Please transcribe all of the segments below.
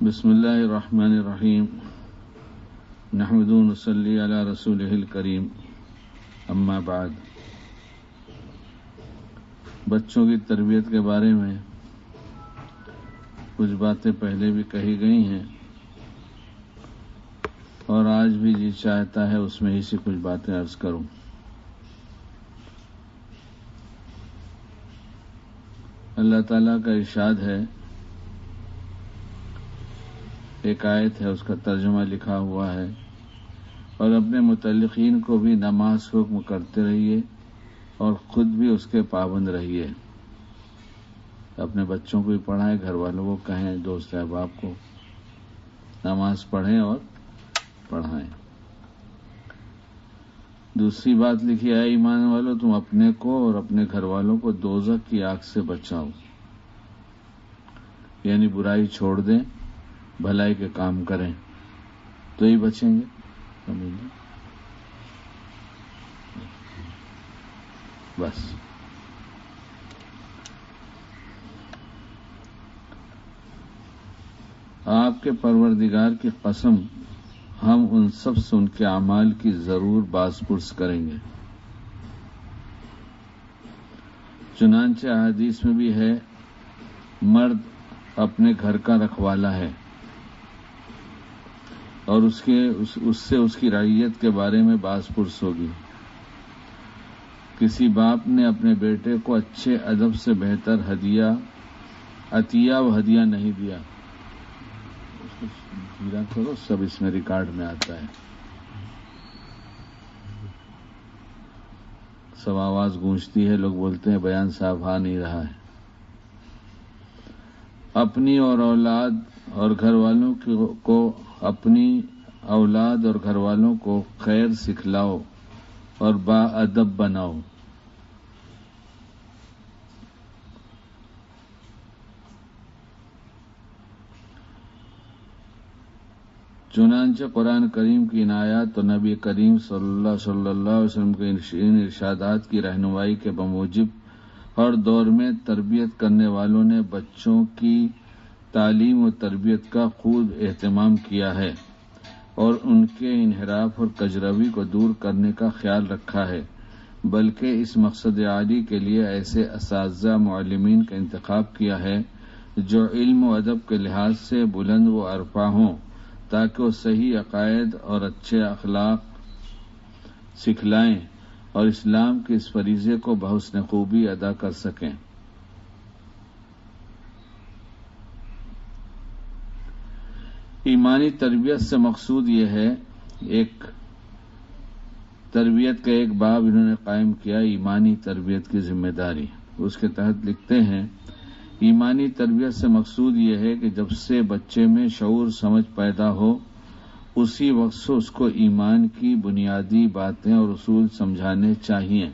بسم اللہ الرحمن الرحیم نحمد و نصلی علی رسولہ الکریم اما بعد۔ بچوں کی تربیت کے بارے میں کچھ باتیں پہلے بھی کہی گئی ہیں اور آج بھی جی چاہتا ہے اس میں ہی سے کچھ باتیں عرض کروں۔ اللہ تعالیٰ کا ارشاد ہے، ایک آیت ہے، اس کا ترجمہ لکھا ہوا ہے، اور اپنے متعلقین کو بھی نماز حکم کرتے رہیے اور خود بھی اس کے پابند رہیے۔ اپنے بچوں کو بھی پڑھائیں، گھر والوں کو کہیں، دوست احباب کو نماز پڑھیں اور پڑھائیں۔ دوسری بات لکھی ہے، ایمان والوں تم اپنے کو اور اپنے گھر والوں کو دوزخ کی آگ سے بچاؤ، یعنی برائی چھوڑ دیں، بھلائی کے کام کریں تو ہی بچیں گے۔ سمجھ بس آپ کے پروردگار کی قسم، ہم ان سب سے ان کے اعمال کی ضرور باز پرس کریں گے۔ چنانچہ احادیث میں بھی ہے، مرد اپنے گھر کا رکھوالا ہے اور اس سے اس کی رعیت کے بارے میں باز پرس ہوگی۔ کسی باپ نے اپنے بیٹے کو اچھے ادب سے بہتر عطیہ و ہدیہ نہیں دیا۔ اس کو گیرا کرو، سب اس میں ریکارڈ میں آتا ہے، سب آواز گونجتی ہے، لوگ بولتے ہیں بیان صاحب آ نہیں رہا ہے۔ اپنی اور اولاد اور گھر والوں کو اپنی اولاد اور گھر والوں کو خیر سکھلاؤ اور با ادب بناؤ۔ چنانچہ قرآن کریم کی ان آیات اور نبی کریم صلی اللہ علیہ وسلم کے ان ارشادات کی رہنمائی کے بموجب ہر دور میں تربیت کرنے والوں نے بچوں کی تعلیم و تربیت کا خوب اہتمام کیا ہے اور ان کے انحراف اور کجروی کو دور کرنے کا خیال رکھا ہے، بلکہ اس مقصد عالی کے لیے ایسے اساتذہ معلمین کا انتخاب کیا ہے جو علم و ادب کے لحاظ سے بلند و ارفع ہوں، تاکہ وہ صحیح عقائد اور اچھے اخلاق سکھلائیں اور اسلام کے اس فریضے کو بحسن خوبی ادا کر سکیں۔ ایمانی تربیت سے مقصود یہ ہے، ایک تربیت کا ایک باب انہوں نے قائم کیا، ایمانی تربیت کی ذمہ داری۔ اس کے تحت لکھتے ہیں، ایمانی تربیت سے مقصود یہ ہے کہ جب سے بچے میں شعور سمجھ پیدا ہو، اسی وقت سے اس کو ایمان کی بنیادی باتیں اور اصول سمجھانے چاہیے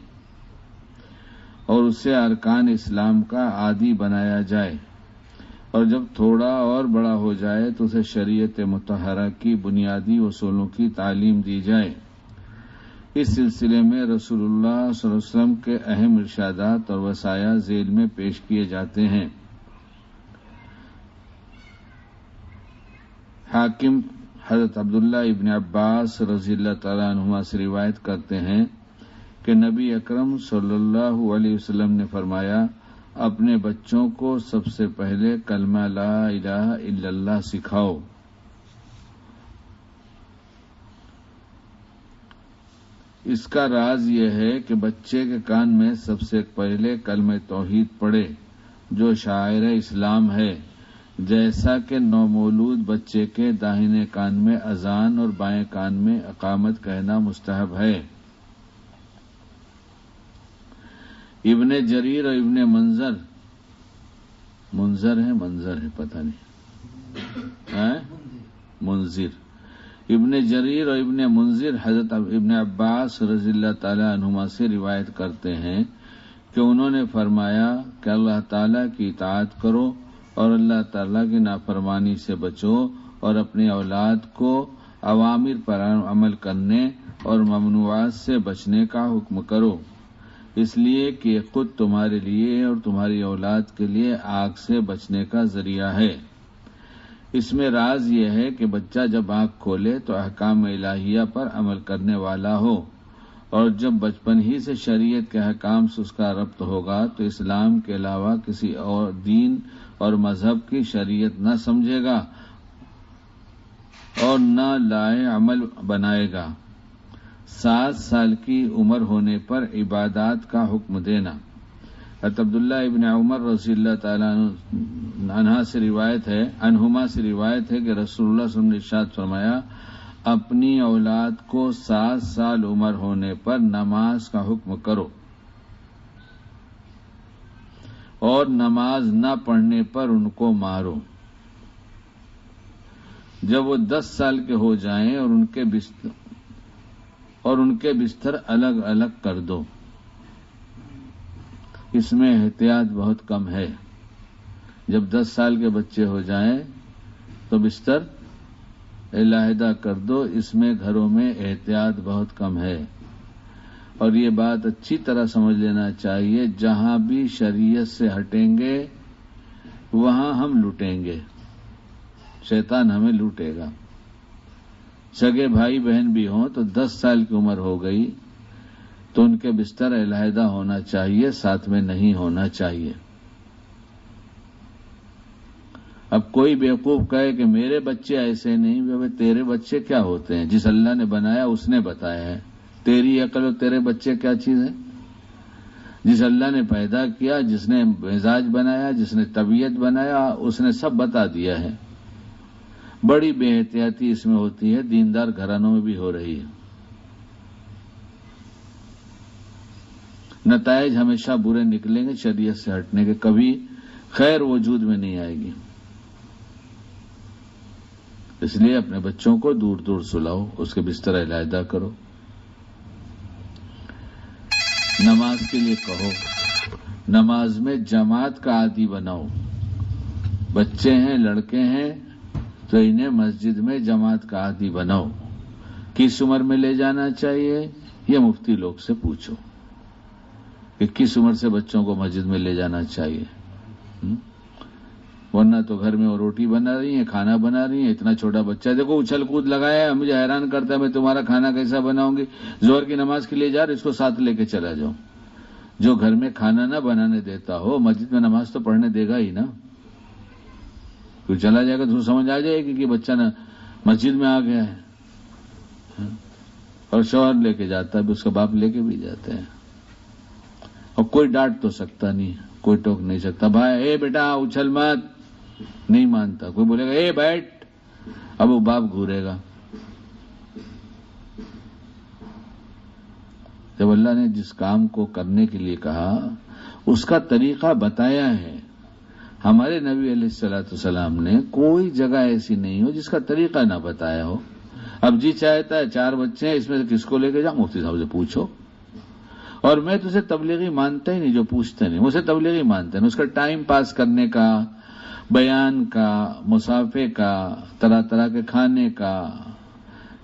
اور اسے ارکان اسلام کا عادی بنایا جائے، اور جب تھوڑا اور بڑا ہو جائے تو اسے شریعت مطہرہ کی بنیادی اصولوں کی تعلیم دی جائے۔ اس سلسلے میں رسول اللہ صلی اللہ علیہ وسلم کے اہم ارشادات اور وصایا ذیل میں پیش کیے جاتے ہیں۔ حاکم حضرت عبداللہ ابن عباس رضی اللہ تعالیٰ عنہما سے روایت کرتے ہیں کہ نبی اکرم صلی اللہ علیہ وسلم نے فرمایا، اپنے بچوں کو سب سے پہلے کلمہ لا الہ الا اللہ سکھاؤ۔ اس کا راز یہ ہے کہ بچے کے کان میں سب سے پہلے کلمہ توحید پڑے، جو شعائر اسلام ہے، جیسا کہ نومولود بچے کے داہنے کان میں اذان اور بائیں کان میں اقامت کہنا مستحب ہے۔ ابن جریر اور ابن منظر ہے پتہ نہیں، منذر، ابن جریر اور ابن منذر حضرت ابن عباس رضی اللہ تعالی عنہما سے روایت کرتے ہیں کہ انہوں نے فرمایا کہ اللہ تعالیٰ کی اطاعت کرو اور اللہ تعالیٰ کی نافرمانی سے بچو، اور اپنی اولاد کو اوامر پر عمل کرنے اور ممنوعات سے بچنے کا حکم کرو، اس لیے کہ خود تمہارے لیے اور تمہاری اولاد کے لیے آگ سے بچنے کا ذریعہ ہے۔ اس میں راز یہ ہے کہ بچہ جب آنکھ کھولے تو احکام الہیہ پر عمل کرنے والا ہو، اور جب بچپن ہی سے شریعت کے احکام سے اس کا ربط ہوگا تو اسلام کے علاوہ کسی اور دین اور مذہب کی شریعت نہ سمجھے گا اور نہ لائے عمل بنائے گا۔ 7 سال کی عمر ہونے پر عبادات کا حکم دینا۔ حضرت عبداللہ ابن عمر رضی اللہ تعالیٰ عنہما سے روایت ہے کہ رسول اللہ صلی اللہ علیہ وسلم نے ارشاد فرمایا، اپنی اولاد کو 7 سال عمر ہونے پر نماز کا حکم کرو، اور نماز نہ پڑھنے پر ان کو مارو۔ جب وہ 10 سال کے ہو جائیں اور ان کے بستر الگ الگ کر دو۔ اس میں احتیاط بہت کم ہے۔ جب 10 سال کے بچے ہو جائیں تو بستر علیحدہ کر دو، اس میں گھروں میں احتیاط بہت کم ہے۔ اور یہ بات اچھی طرح سمجھ لینا چاہیے، جہاں بھی شریعت سے ہٹیں گے وہاں ہم لوٹیں گے، شیطان ہمیں لوٹے گا۔ سگے بھائی بہن بھی ہوں تو 10 سال کی عمر ہو گئی تو ان کے بستر علیحدہ ہونا چاہیے، ساتھ میں نہیں ہونا چاہیے۔ اب کوئی بیوقوف کہے کہ میرے بچے ایسے نہیں، بھائی تیرے بچے کیا ہوتے ہیں؟ جس اللہ نے بنایا اس نے بتایا ہے۔ تیری عقل اور تیرے بچے کیا چیز ہے؟ جس اللہ نے پیدا کیا، جس نے مزاج بنایا، جس نے طبیعت بنایا، اس نے سب بتا دیا ہے۔ بڑی بے احتیاطی اس میں ہوتی ہے، دیندار گھرانوں میں بھی ہو رہی ہے۔ نتائج ہمیشہ برے نکلیں گے شریعت سے ہٹنے کے، کبھی خیر وجود میں نہیں آئے گی۔ اس لیے اپنے بچوں کو دور دور سلاؤ، اس کے بستر علیحدہ کرو، نماز کے لیے کہو، نماز میں جماعت کا عادی بناؤ۔ بچے ہیں، لڑکے ہیں تو انہیں مسجد میں جماعت کا عادی بناؤ۔ کس عمر میں لے جانا چاہیے یہ مفتی لوگ سے پوچھو کہ کس عمر سے بچوں کو مسجد میں لے جانا چاہیے، ورنہ تو گھر میں وہ روٹی بنا رہی ہیں، کھانا بنا رہی ہیں، اتنا چھوٹا بچہ دیکھو اچھل کود لگایا ہے، مجھے حیران کرتا ہے میں تمہارا کھانا کیسا بناؤں گی؟ ظہر کی نماز کے لیے جا رہے، اس کو ساتھ لے کے چلا جاؤ۔ جو گھر میں کھانا نہ بنانے دیتا ہو مسجد میں نماز تو پڑھنے دے گا ہی نا۔ کوئی چلا جائے گا تو سمجھ آ جائے گی کہ بچہ نا مسجد میں آ گیا ہے، اور شوہر لے کے جاتا ہے، اس کا باپ لے کے بھی جاتے ہیں، اور کوئی ڈانٹ تو سکتا نہیں، کوئی ٹوک نہیں سکتا، بھائی اے بیٹا اچھل مت، نہیں مانتا۔ کوئی بولے گا اے بیٹھ، اب وہ باپ گھورے گا۔ جب اللہ نے جس کام کو کرنے کے لیے کہا اس کا طریقہ بتایا ہے، ہمارے نبی علیہ الصلوۃ والسلام نے کوئی جگہ ایسی نہیں ہو جس کا طریقہ نہ بتایا ہو۔ اب جی چاہتا ہے 4 بچے ہیں، اس میں سے کس کو لے کے جاؤں؟ مفتی صاحب سے پوچھو۔ اور میں تو اسے تبلیغی مانتا ہی نہیں جو پوچھتے نہیں، اسے تبلیغی مانتے ہیں۔ اس کا ٹائم پاس کرنے کا، بیان کا، مسافے کا، طرح طرح کے کھانے کا،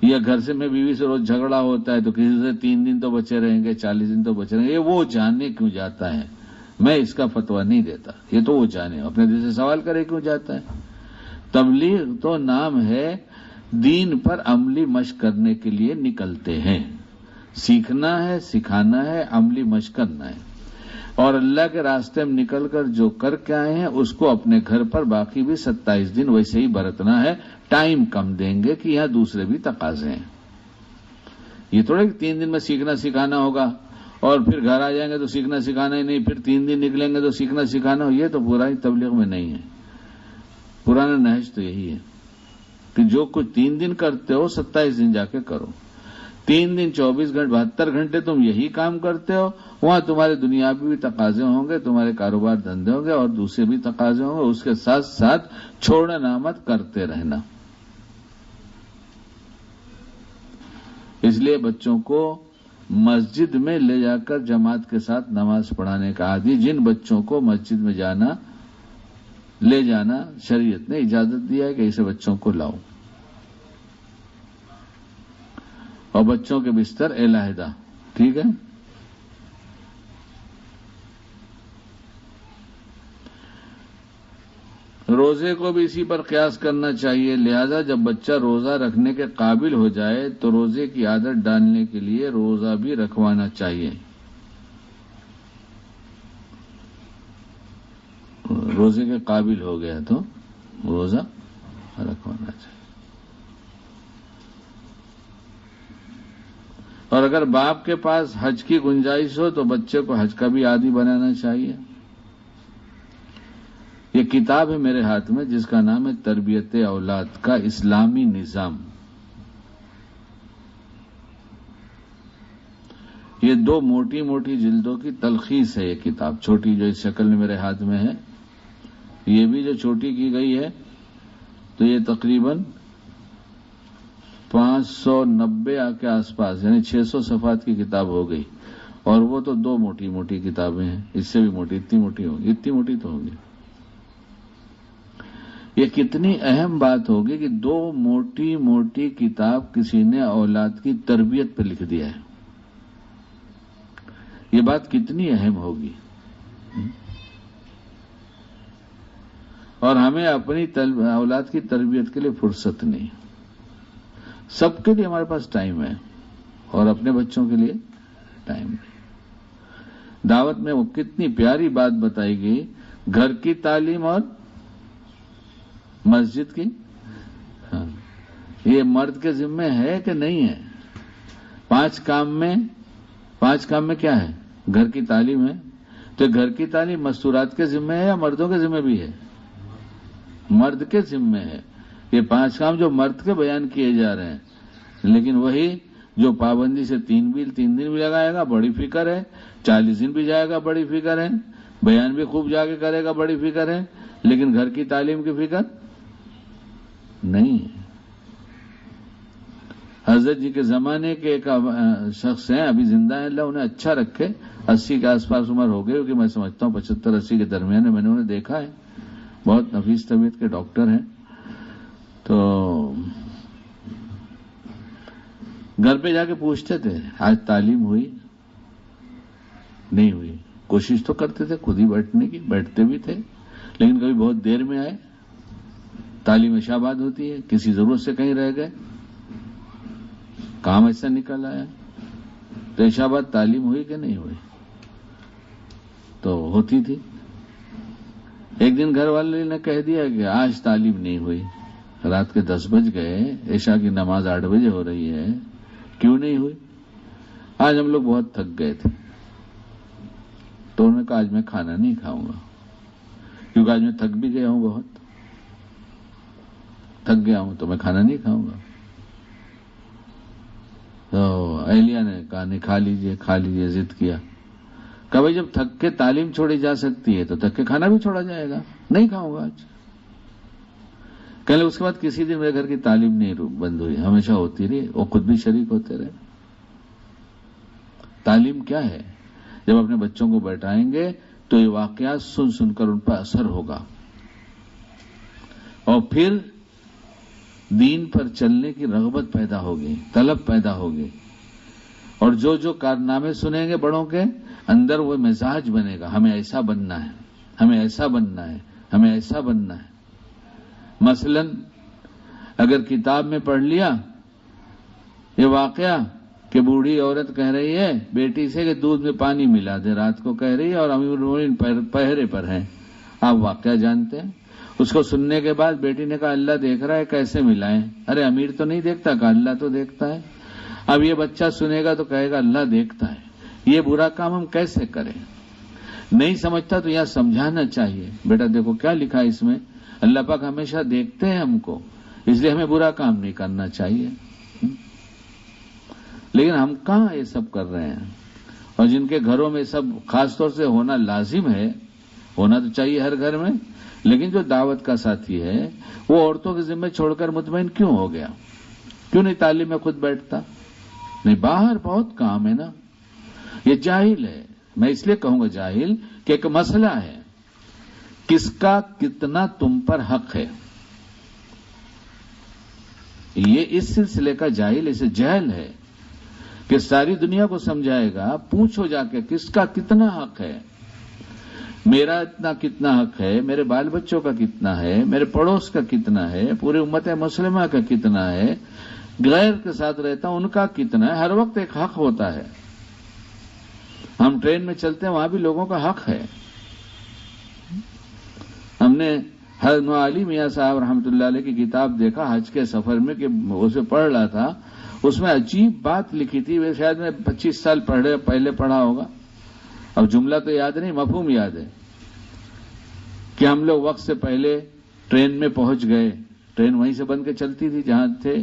یا گھر سے میں بیوی سے روز جھگڑا ہوتا ہے تو کسی سے 3 دن تو بچے رہیں گے، 40 دن تو بچے رہیں گے، یہ وہ جاننے کیوں جاتا ہے؟ میں اس کا فتویٰ نہیں دیتا، یہ تو وہ جانے، اپنے دل سے سوال کرے کیوں جاتا ہے۔ تبلیغ تو نام ہے، دین پر عملی مشق کرنے کے لیے نکلتے ہیں، سیکھنا ہے، سکھانا ہے، عملی مشق کرنا ہے، اور اللہ کے راستے میں نکل کر جو کر کے آئے ہیں اس کو اپنے گھر پر باقی بھی 27 دن ویسے ہی برتنا ہے۔ ٹائم کم دیں گے کہ یہاں دوسرے بھی تقاضے ہیں، یہ تھوڑا کہ 3 دن میں سیکھنا سکھانا ہوگا اور پھر گھر آ جائیں گے تو سیکھنا سکھانا ہی نہیں، پھر 3 دن نکلیں گے تو سیکھنا سکھانا ہو، یہ تو پرانی تبلیغ میں نہیں ہے۔ پرانا نہج تو یہی ہے کہ جو کچھ 3 دن کرتے ہو 27 دن جا کے کرو۔ 3 دن 24 گھنٹے 72 گھنٹے تم یہی کام کرتے ہو، وہاں تمہارے دنیاوی بھی تقاضے ہوں گے، تمہارے کاروبار دھندے ہوں گے اور دوسرے بھی تقاضے ہوں گے، اس کے ساتھ ساتھ چھوڑنا مت، کرتے رہنا۔ اس لیے بچوں کو مسجد میں لے جا کر جماعت کے ساتھ نماز پڑھانے کا عادی، جن بچوں کو مسجد میں لے جانا شریعت نے اجازت دیا ہے کہ ایسے بچوں کو لاؤ، اور بچوں کے بستر علیحدہ، ٹھیک ہے۔ روزے کو بھی اسی پر قیاس کرنا چاہیے، لہذا جب بچہ روزہ رکھنے کے قابل ہو جائے تو روزے کی عادت ڈالنے کے لیے روزہ بھی رکھوانا چاہیے۔ روزے کے قابل ہو گیا تو روزہ رکھوانا چاہیے۔ اور اگر باپ کے پاس حج کی گنجائش ہو تو بچے کو حج کا بھی عادی بنانا چاہیے۔ یہ کتاب ہے میرے ہاتھ میں جس کا نام ہے تربیت اولاد کا اسلامی نظام۔ یہ 2 موٹی موٹی جلدوں کی تلخیص ہے یہ کتاب، چھوٹی جو اس شکل میں میرے ہاتھ میں ہے، یہ بھی جو چھوٹی کی گئی ہے تو یہ تقریباً 590 کے آس پاس، یعنی 600 صفحات کی کتاب ہو گئی، اور وہ تو 2 موٹی موٹی کتابیں ہیں، اس سے بھی موٹی، اتنی موٹی ہوگی، اتنی موٹی تو ہوگی۔ یہ کتنی اہم بات ہوگی کہ 2 موٹی موٹی کتاب کسی نے اولاد کی تربیت پہ لکھ دیا ہے، یہ بات کتنی اہم ہوگی۔ اور ہمیں اپنی اولاد کی تربیت کے لیے فرصت نہیں، سب کے لیے ہمارے پاس ٹائم ہے اور اپنے بچوں کے لیے ٹائم نہیں۔ دعوت میں وہ کتنی پیاری بات بتائی گئی، گھر کی تعلیم اور مسجد کی، یہ مرد کے ذمہ ہے کہ نہیں ہے؟ 5 کام میں کیا ہے؟ گھر کی تعلیم ہے، تو گھر کی تعلیم مستورات کے ذمہ ہے یا مردوں کے ذمہ بھی ہے؟ مرد کے ذمہ ہے۔ یہ 5 کام جو مرد کے بیان کیے جا رہے ہیں، لیکن وہی جو پابندی سے 3 دن بھی لگائے گا بڑی فکر ہے، 40 دن بھی جائے گا بڑی فکر ہے، بیان بھی خوب جا کے کرے گا بڑی فکر ہے، لیکن گھر کی تعلیم کی فکر نہیں ہے۔ حضرت جی کے زمانے کے ایک شخص ہیں، ابھی زندہ ہیں، اللہ انہیں اچھا رکھے، 80 کے آس پاس عمر ہو گئی، کیونکہ میں سمجھتا ہوں 75-80 کے درمیان میں نے انہیں دیکھا ہے، بہت نفیس طبیعت کے ڈاکٹر ہیں۔ تو گھر پہ جا کے پوچھتے تھے آج تعلیم ہوئی؟ نہیں ہوئی۔ کوشش تو کرتے تھے خود ہی بیٹھنے کی، بیٹھتے بھی تھے، لیکن کبھی بہت دیر میں آئے، تعلیم عشاء ہوتی ہے، کسی ضرورت سے کہیں رہ گئے، کام ایسا نکل آیا، تو عشاء بعد تعلیم ہوئی کہ نہیں ہوئی؟ تو ہوتی تھی۔ ایک دن گھر والے نے کہہ دیا کہ آج تعلیم نہیں ہوئی، رات کے 10 بج گئے، عشاء کی نماز 8 بجے ہو رہی ہے، کیوں نہیں ہوئی؟ آج ہم لوگ بہت تھک گئے تھے، تو انہوں نے کہا آج میں کھانا نہیں کھاؤں گا، کیونکہ آج میں تھک بھی گیا ہوں، بہت تھک گیا ہوں، تو میں کھانا نہیں کھاؤں گا۔ تو اہلیہ نے کہا نہیں، کھا لیجئے، ضد کیا، کہ بھائی جب تھک کے تعلیم چھوڑی جا سکتی ہے تو تھک کے کھانا بھی چھوڑا جائے گا، نہیں کھاؤں گا آج۔ کہنے اس کے بعد کسی دن میرے گھر کی تعلیم نہیں بند ہوئی، ہمیشہ ہوتی رہی، وہ خود بھی شریک ہوتے رہے۔ تعلیم کیا ہے؟ جب اپنے بچوں کو بیٹھائیں گے تو یہ واقعات سن کر ان پر اثر ہوگا، اور پھر دین پر چلنے کی رغبت پیدا ہوگی، طلب پیدا ہوگی، اور جو کارنامے سنیں گے بڑوں کے اندر وہ مزاج بنے گا، ہمیں ایسا بننا ہے، ہمیں ایسا بننا ہے، ہمیں ایسا بننا ہے۔ مثلا اگر کتاب میں پڑھ لیا یہ واقعہ کہ بوڑھی عورت کہہ رہی ہے بیٹی سے کہ دودھ میں پانی ملا دے، رات کو کہہ رہی ہے اور امیر المومنین پہرے پر ہیں، آپ واقعہ جانتے ہیں۔ اس کو سننے کے بعد بیٹی نے کہا اللہ دیکھ رہا ہے، کیسے ملائیں؟ ارے امیر تو نہیں دیکھتا، کہا اللہ تو دیکھتا ہے۔ اب یہ بچہ سنے گا تو کہے گا اللہ دیکھتا ہے، یہ برا کام ہم کیسے کریں؟ نہیں سمجھتا تو یہاں سمجھانا چاہیے، بیٹا دیکھو کیا لکھا ہے اس میں، اللہ پاک ہمیشہ دیکھتے ہیں ہم کو، اس لیے ہمیں برا کام نہیں کرنا چاہیے۔ لیکن ہم کہاں یہ سب کر رہے ہیں؟ اور جن کے گھروں میں سب خاص طور سے ہونا لازم ہے، ہونا تو چاہیے ہر گھر میں، لیکن جو دعوت کا ساتھی ہے وہ عورتوں کے ذمہ چھوڑ کر مطمئن کیوں ہو گیا؟ کیوں نہیں تعلیم میں خود بیٹھتا؟ نہیں، باہر بہت کام ہے نا۔ یہ جاہل ہے، میں اس لیے کہوں گا جاہل کہ ایک مسئلہ ہے کس کا کتنا تم پر حق ہے، یہ اس سلسلے کا جاہل، اسے جہل ہے کہ ساری دنیا کو سمجھائے گا، پوچھو جا کے کس کا کتنا حق ہے۔ میرا اتنا کتنا حق ہے، میرے بال بچوں کا کتنا ہے، میرے پڑوس کا کتنا ہے، پورے امت مسلمہ کا کتنا ہے، غیر کے ساتھ رہتا ہوں ان کا کتنا ہے. ہر وقت ایک حق ہوتا ہے. ہم ٹرین میں چلتے ہیں، وہاں بھی لوگوں کا حق ہے. ہم نے حضرت علی میاں صاحب رحمۃ اللہ علیہ کی کتاب دیکھا حج کے سفر میں، کہ اسے پڑھ رہا تھا. اس میں عجیب بات لکھی تھی، شاید میں 25 سال پہلے پڑھا ہوگا، اب جملہ تو یاد نہیں، مفہوم یاد ہے، کہ ہم لوگ وقت سے پہلے ٹرین میں پہنچ گئے. ٹرین وہیں سے بن کے چلتی تھی جہاں تھے،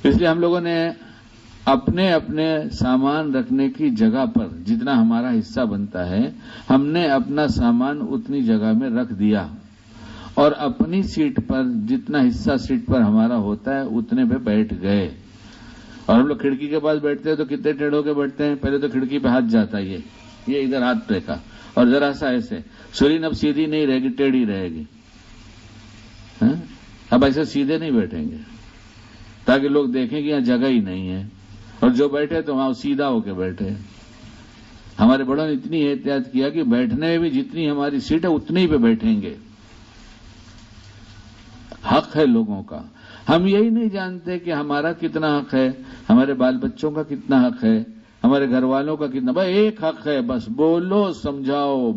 اس لیے ہم لوگوں نے اپنے اپنے سامان رکھنے کی جگہ پر جتنا ہمارا حصہ بنتا ہے، ہم نے اپنا سامان اتنی جگہ میں رکھ دیا، اور اپنی سیٹ پر جتنا حصہ سیٹ پر ہمارا ہوتا ہے اتنے پہ بیٹھ گئے. اور ہم لوگ کھڑکی کے پاس بیٹھتے ہیں تو کتنے ٹیڑھ ہو کے بیٹھتے ہیں، پہلے تو کھڑکی پہ ہاتھ جاتا ہے، یہ ادھر ہاتھ ٹیکا، اور ذرا سا ایسے سرین اب سیدھی نہیں رہے گی، ٹیڑھی رہے گی. اب ایسے سیدھے نہیں بیٹھیں گے تاکہ لوگ دیکھیں کہ یہاں جگہ ہی نہیں ہے، اور جو بیٹھے تو وہاں سیدھا ہو کے بیٹھے. ہمارے بڑوں نے اتنی احتیاط کیا کہ بیٹھنے میں بھی جتنی ہماری سیٹ ہے اتنی پہ بیٹھیں گے. حق ہے لوگوں کا. ہم یہی نہیں جانتے کہ ہمارا کتنا حق ہے، ہمارے بال بچوں کا کتنا حق ہے، ہمارے گھر والوں کا کتنا. بھائی ایک حق ہے، بس بولو سمجھاؤ،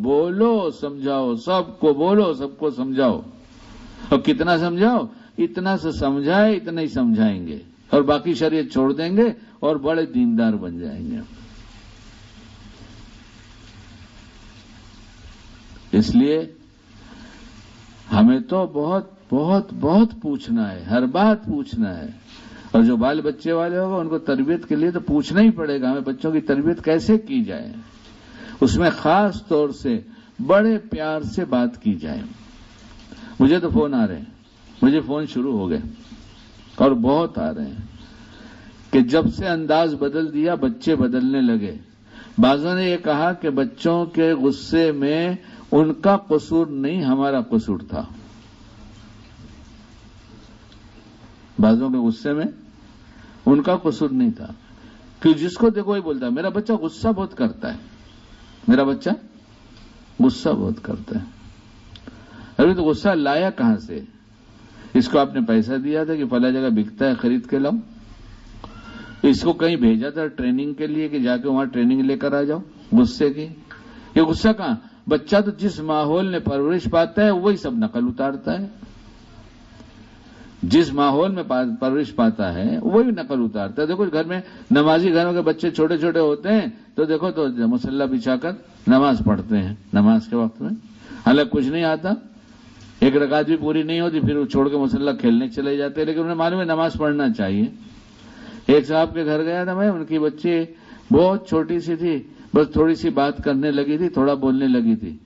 سب کو بولو، سب کو سمجھاؤ. اور کتنا سمجھاؤ؟ اتنا سے سمجھائے اتنا ہی سمجھائیں گے، اور باقی شریعت چھوڑ دیں گے اور بڑے دیندار بن جائیں گے. اس لیے ہمیں تو بہت بہت بہت پوچھنا ہے، ہر بات پوچھنا ہے. اور جو بال بچے والے ہوگا ان کو تربیت کے لیے تو پوچھنا ہی پڑے گا، ہمیں بچوں کی تربیت کیسے کی جائے، اس میں خاص طور سے بڑے پیار سے بات کی جائے. مجھے تو فون آ رہے ہیں، مجھے فون شروع ہو گئے اور بہت آ رہے ہیں کہ جب سے انداز بدل دیا بچے بدلنے لگے. بعضوں نے یہ کہا کہ بچوں کے غصے میں ان کا قصور نہیں، ہمارا قصور تھا. بعضوں کے غصے میں ان کا قصور نہیں تھا، کہ جس کو دیکھو وہی بولتا ہے میرا بچہ غصہ بہت کرتا ہے، میرا بچہ غصہ بہت کرتا ہے. ابھی تو غصہ لایا کہاں سے؟ اس کو آپ نے پیسہ دیا تھا کہ فلاں جگہ بکتا ہے خرید کے لاؤ، اس کو کہیں بھیجا تھا ٹریننگ کے لیے کہ جا کے وہاں ٹریننگ لے کر آ جاؤ. غصے کی یہ غصہ کہاں؟ بچہ تو جس ماحول میں پرورش پاتا ہے وہی سب نقل اتارتا ہے. جس ماحول میں پرورش پاتا ہے وہی نقل اتارتا ہے. دیکھو گھر میں نمازی گھروں کے بچے چھوٹے چھوٹے ہوتے ہیں تو دیکھو تو مصلی بچھا کر نماز پڑھتے ہیں نماز کے وقت میں، حالانکہ کچھ نہیں آتا، ایک رکعت بھی پوری نہیں ہوتی، پھر وہ چھوڑ کے مصلی کھیلنے چلے جاتے ہیں، لیکن انہیں معلوم ہے نماز پڑھنا چاہیے. ایک صاحب کے گھر گیا تھا میں، ان کی بچی بہت چھوٹی سی تھی، بس تھوڑی سی بات کرنے لگی تھی، تھوڑا بولنے لگی تھی،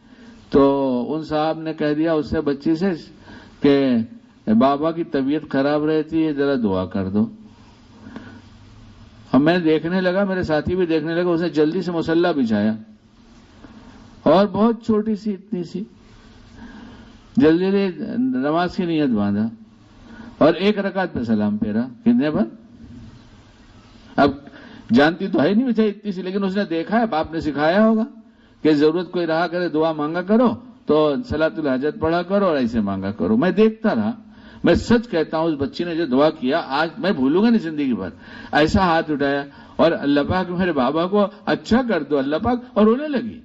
تو ان صاحب نے کہہ دیا اس سے بچی سے کہ بابا کی طبیعت خراب رہتی ہے، ذرا دعا کر دو. اب میں دیکھنے لگا، میرے ساتھی بھی دیکھنے لگا، اس نے جلدی سے مصلی بچھایا اور بہت چھوٹی سی اتنی سی جلدی نماز کی نیت باندھا اور ایک رکعت پہ سلام پھیرا. کتنے پر؟ اب جانتی تو ہے نہیں بیچاری اتنی سی، لیکن اس نے دیکھا ہے، باپ نے سکھایا ہوگا کہ ضرورت کوئی رہا کرے دعا مانگا کرو تو صلاۃ الحاجت پڑھا کرو اور ایسے مانگا کرو. میں دیکھتا رہا، میں سچ کہتا ہوں اس بچی نے جو دعا کیا آج میں بھولوں گا نہیں زندگی بھر. ایسا ہاتھ اٹھایا اور اللہ پاک میرے بابا کو اچھا کر دو اللہ پاک، اور رونے لگی.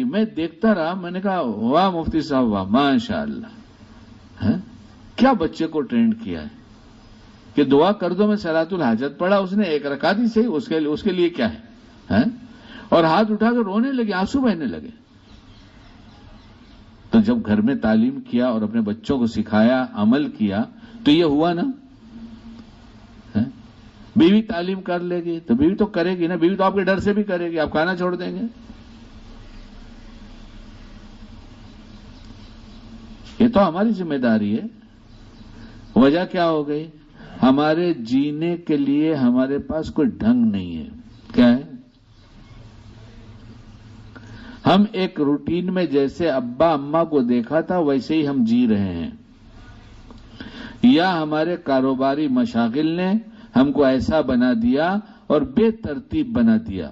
میں دیکھتا رہا، میں نے کہا واہ مفتی صاحب واہ ماشاء اللہ، کیا بچے کو ٹرینڈ کیا ہے کہ دعا کر دو. میں صلاۃ الحاجت پڑھا، اس نے ایک رکعت ہی صحیح، اس کے لیے کیا ہے، اور ہاتھ اٹھا کر رونے لگے، آنسو بہنے لگے. تو جب گھر میں تعلیم کیا اور اپنے بچوں کو سکھایا، عمل کیا تو یہ ہوا نا. بیوی تعلیم کر لے گی تو بیوی تو کرے گی نا، بیوی تو آپ کے ڈر سے بھی کرے گی، آپ کھانا چھوڑ دیں گے. یہ تو ہماری ذمہ داری ہے. وجہ کیا ہو گئی؟ ہمارے جینے کے لیے ہمارے پاس کوئی ڈھنگ نہیں ہے. کیا ہے؟ ہم ایک روٹین میں جیسے ابا اماں کو دیکھا تھا ویسے ہی ہم جی رہے ہیں، یا ہمارے کاروباری مشاغل نے ہم کو ایسا بنا دیا اور بے ترتیب بنا دیا.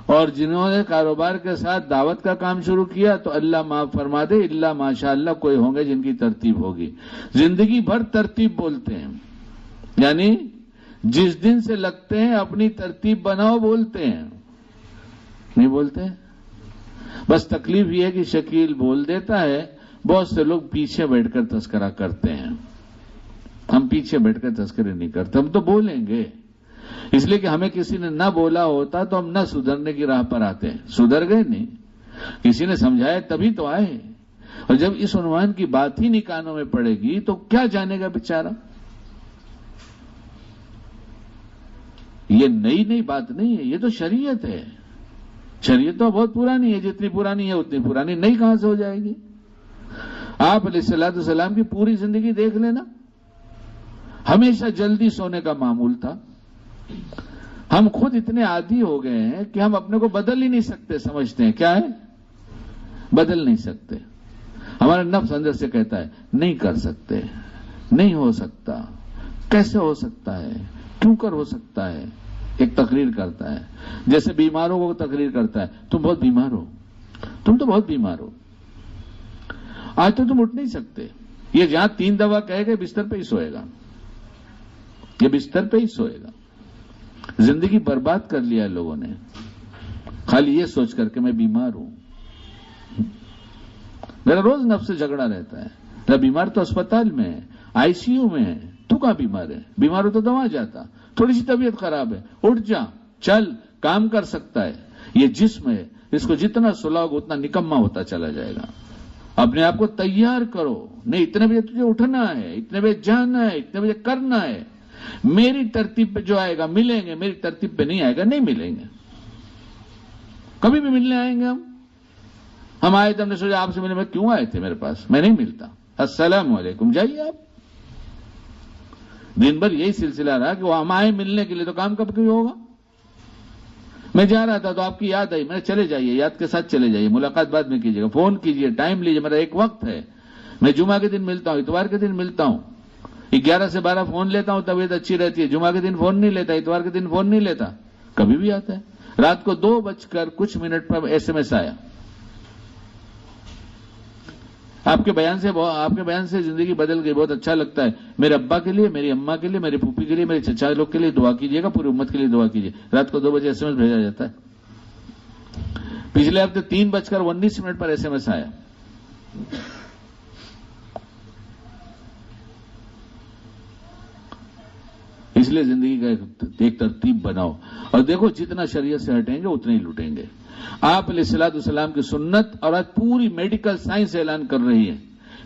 اور جنہوں نے کاروبار کے ساتھ دعوت کا کام شروع کیا تو اللہ معاف فرما دے، اللہ ماشاء اللہ کوئی ہوں گے جن کی ترتیب ہوگی. زندگی بھر ترتیب بولتے ہیں، یعنی جس دن سے لگتے ہیں اپنی ترتیب بناؤ بولتے ہیں، نہیں بولتے. بس تکلیف یہ ہے کہ شکیل بول دیتا ہے، بہت سے لوگ پیچھے بیٹھ کر تذکرہ کرتے ہیں. ہم پیچھے بیٹھ کر تذکرے نہیں کرتے، ہم تو بولیں گے، اس لیے کہ ہمیں کسی نے نہ بولا ہوتا تو ہم نہ سدھرنے کی راہ پر آتے. سدھر گئے نہیں، کسی نے سمجھایا تبھی تو آئے. اور جب اس عنوان کی بات ہی نہیں کانوں میں پڑے گی تو کیا جانے گا بیچارہ. یہ نئی بات نہیں ہے، یہ تو شریعت ہے. شریعت تو بہت پرانی ہے، جتنی پرانی ہے اتنی پرانی نئی کہاں سے ہو جائے گی. آپ علیہ الصلوۃ والسلام کی پوری زندگی دیکھ لینا، ہمیشہ جلدی سونے کا معمول تھا. ہم خود اتنے عادی ہو گئے ہیں کہ ہم اپنے کو بدل ہی نہیں سکتے. سمجھتے ہیں کیا ہے، بدل نہیں سکتے. ہمارا نفس اندر سے کہتا ہے نہیں کر سکتے، نہیں ہو سکتا، کیسے ہو سکتا ہے، کیوں کر ہو سکتا ہے. ایک تقریر کرتا ہے، جیسے بیماروں کو تقریر کرتا ہے، تم بہت بیمار ہو، تم تو بہت بیمار ہو، آج تو تم اٹھ نہیں سکتے. یہ جہاں 3 دفعہ کہے گا بستر پہ ہی سوئے گا، یہ بستر پہ ہی سوئے گا. زندگی برباد کر لیا ہے لوگوں نے خالی یہ سوچ کر کہ میں بیمار ہوں. میرا روز نفس سے جھگڑا رہتا ہے، میرا بیمار تو اسپتال میں ہے، آئی سی یو میں ہے، تو کہاں بیمار ہے؟ بیمار ہو تو دوا جاتا. تھوڑی سی طبیعت خراب ہے، اٹھ جا، چل، کام کر سکتا ہے. یہ جسم ہے، اس کو جتنا سلاؤ گے اتنا نکما ہوتا چلا جائے گا. اپنے آپ کو تیار کرو، نہیں اتنے بجے تجھے اٹھنا ہے، اتنے بجے جانا ہے، اتنے بجے کرنا ہے. میری ترتیب پہ جو آئے گا ملیں گے، میری ترتیب پہ نہیں آئے گا نہیں ملیں گے. کبھی بھی ملنے آئیں گے. ہم آئے تھے، ہم نے سوچا آپ سے ملنے. میں کیوں آئے تھے؟ میرے پاس میں نہیں ملتا. السلام علیکم، جائیے آپ. دن بھر یہی سلسلہ رہا کہ وہ ہم آئے ملنے کے لیے، تو کام کب کیوں ہوگا. میں جا رہا تھا تو آپ کی یاد آئی، میں نے چلے جائیے، یاد کے ساتھ چلے جائیے، ملاقات بعد میں کیجیے گا، فون کیجیے، ٹائم لیجیے، میرا ایک وقت ہے. میں جمعہ کے دن ملتا ہوں، اتوار کے دن ملتا ہوں. 11 سے 12 فون لیتا ہوں، طبیعت اچھی رہتی ہے. جمعہ کے دن فون نہیں لیتا، اتوار کے دن فون نہیں لیتا. کبھی بھی آتا ہے. رات کو 2:00 پر ایس ایم ایس آیا. آپ کے بیان سے زندگی بدل گئی، بہت اچھا لگتا ہے. میرے ابا کے لیے، میری اماں کے لیے، میری پھوپھی کے لیے، میرے چچا لوگ کے لیے دعا کیجیے گا، پوری امت کے لیے دعا کیجیے. رات کو 2 بجے ایس ایم ایس بھیجا جاتا ہے. پچھلے ہفتے 3:19 پر ایس ایم ایس آیا. اس لیے زندگی کا ایک ترتیب بناؤ، اور دیکھو جتنا شریعت سے ہٹیں گے اتنے ہی لوٹیں گے. آپ علیہ الصلوۃ والسلام کی سنت، اور آج پوری میڈیکل سائنس اعلان کر رہی ہے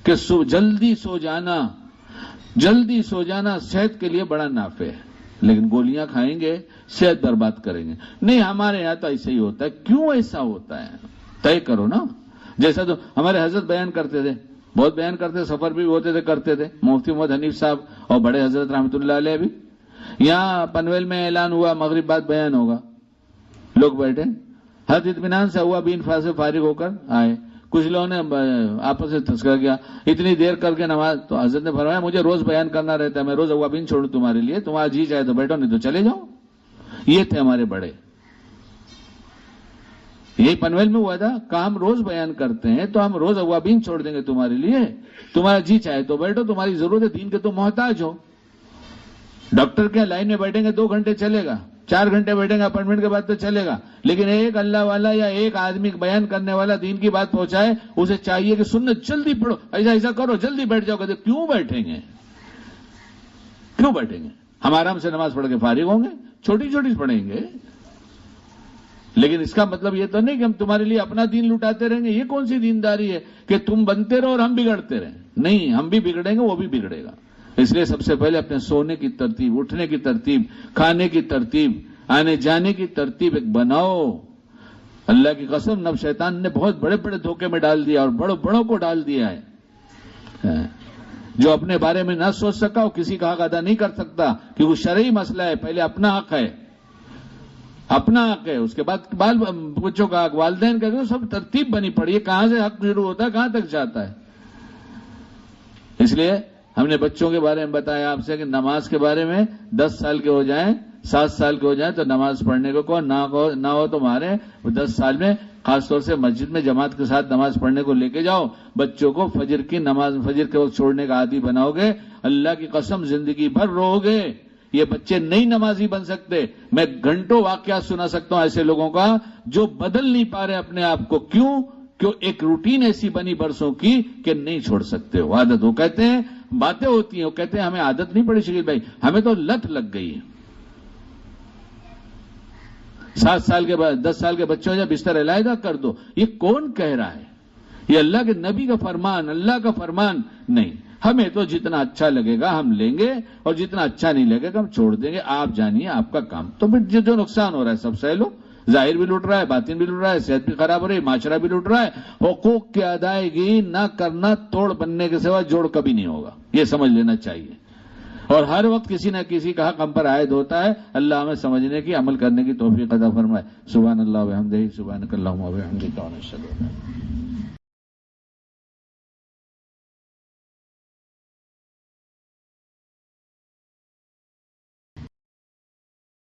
کہ جلدی سو جانا صحت کے لیے بڑا نافع ہے. لیکن گولیاں کھائیں گے صحت برباد کریں گے. نہیں، ہمارے یہاں تو ایسا ہی ہوتا ہے. کیوں ایسا ہوتا ہے طے کرو نا. جیسا تو ہمارے حضرت بیان کرتے تھے، بہت بیان کرتے تھے، سفر بھی ہوتے تھے، کرتے تھے. مفتی محمد حنیف صاحب اور بڑے حضرت رحمۃ اللہ علیہ بھی. یہاں پنویل میں اعلان ہوا، مغرب بعد بیان ہوگا، لوگ بیٹھے، حد اطمینان سے ہوا، بین فاصلے فارغ ہو کر آئے. کچھ لوگوں نے آپس میں تذکرہ کیا، اتنی دیر کر کے نماز. تو حضرت نے فرمایا مجھے روز بیان کرنا رہتا ہے، میں روز اوابین چھوڑوں تمہارے لیے، تم آج ہی چاہے تو بیٹھو، نہیں تو چلے جاؤ. یہ تھے ہمارے بڑے. یہی پنویل میں ہوا تھا، کہا ہم روز بیان کرتے ہیں تو ہم روز اوابین چھوڑ دیں گے تمہارے لیے، تمہارا جی چاہے تو بیٹھو، تمہاری ضرورت ہے، دین کے تم محتاج ہو. ڈاکٹر کے لائن میں بیٹھیں گے 2 گھنٹے چلے گا، 4 گھنٹے بیٹھیں گے اپوائنٹمنٹ کے بعد تو چلے گا. لیکن ایک اللہ والا یا ایک آدمی بیان کرنے والا دین کی بات پہنچائے، اسے چاہیے کہ سنت جلدی پڑھو، ایسا کرو، جلدی بیٹھ جاؤ. کہتے کیوں بیٹھیں گے؟ ہم آرام سے نماز پڑھ کے فارغ ہوں گے، چھوٹی چھوٹی پڑھیں گے. لیکن اس کا مطلب یہ تو نہیں کہ ہم تمہارے لیے اپنا دین لٹاتے رہیں گے. یہ کون سی دینداری ہے کہ تم بنتے رہو اور ہم بگڑتے رہیں؟ نہیں، ہم بھی بگڑیں گے، وہ بھی بگڑے گا. اس لیے سب سے پہلے اپنے سونے کی ترتیب، اٹھنے کی ترتیب، کھانے کی ترتیب، آنے جانے کی ترتیب ایک بناؤ. اللہ کی قسم، نب شیطان نے بہت بڑے بڑے دھوکے میں ڈال دیا، اور بڑوں کو ڈال دیا ہے. جو اپنے بارے میں نہ سوچ سکا وہ کسی کا حق ادا نہیں کر سکتا، کیونکہ شرعی مسئلہ ہے. پہلے اپنا حق ہے، اس کے بعد بال بچوں کا حق، والدین کا، سب ترتیب بنی پڑی ہے. کہاں سے حق شروع ہوتا ہے، کہاں تک جاتا ہے. اس لیے ہم نے بچوں کے بارے میں بتایا آپ سے کہ نماز کے بارے میں 10 سال کے ہو جائیں 7 سال کے ہو جائیں تو نماز پڑھنے کو کون نہ ہو تمہارے 10 سال میں خاص طور سے مسجد میں جماعت کے ساتھ نماز پڑھنے کو لے کے جاؤ. بچوں کو فجر کی نماز فجر کے وقت چھوڑنے کا عادی بناؤ گے, اللہ کی قسم زندگی بھر رو گے. یہ بچے نئی نمازی بن سکتے. میں گھنٹوں واقعات سنا سکتا ہوں ایسے لوگوں کا جو بدل نہیں پا رہے اپنے آپ کو. کیوں ایک روٹین ایسی بنی برسوں کی کہ نہیں چھوڑ سکتے. وہ عادت, وہ کہتے ہیں باتیں ہوتی ہیں, وہ کہتے ہیں ہمیں عادت نہیں پڑی شکیل بھائی, ہمیں تو لت لگ گئی ہے. 7 سال کے بعد 10 سال کے بچوں جب بستر علیحدہ کر دو, یہ کون کہہ رہا ہے؟ یہ اللہ کے نبی کا فرمان, اللہ کا فرمان نہیں. ہمیں تو جتنا اچھا لگے گا ہم لیں گے اور جتنا اچھا نہیں لگے گا ہم چھوڑ دیں گے. آپ جانیے آپ کا کام. تو پھر جو نقصان ہو رہا ہے سب سہ لو. ظاہر بھی لوٹ رہا ہے, باطن بھی لوٹ رہا ہے, صحت بھی خراب ہو رہی ہے, معاشرہ بھی لوٹ رہا ہے. حقوق کی ادائیگی نہ کرنا توڑ بننے کے سوا جوڑ کبھی نہیں ہوگا, یہ سمجھ لینا چاہیے. اور ہر وقت کسی نہ کسی کا حق ہم پر عائد ہوتا ہے. اللہ ہمیں سمجھنے کی, عمل کرنے کی توفیق عطا فرمائے. سبحان اللہ و بحمدہ, سبحانک اللہم و بحمدک.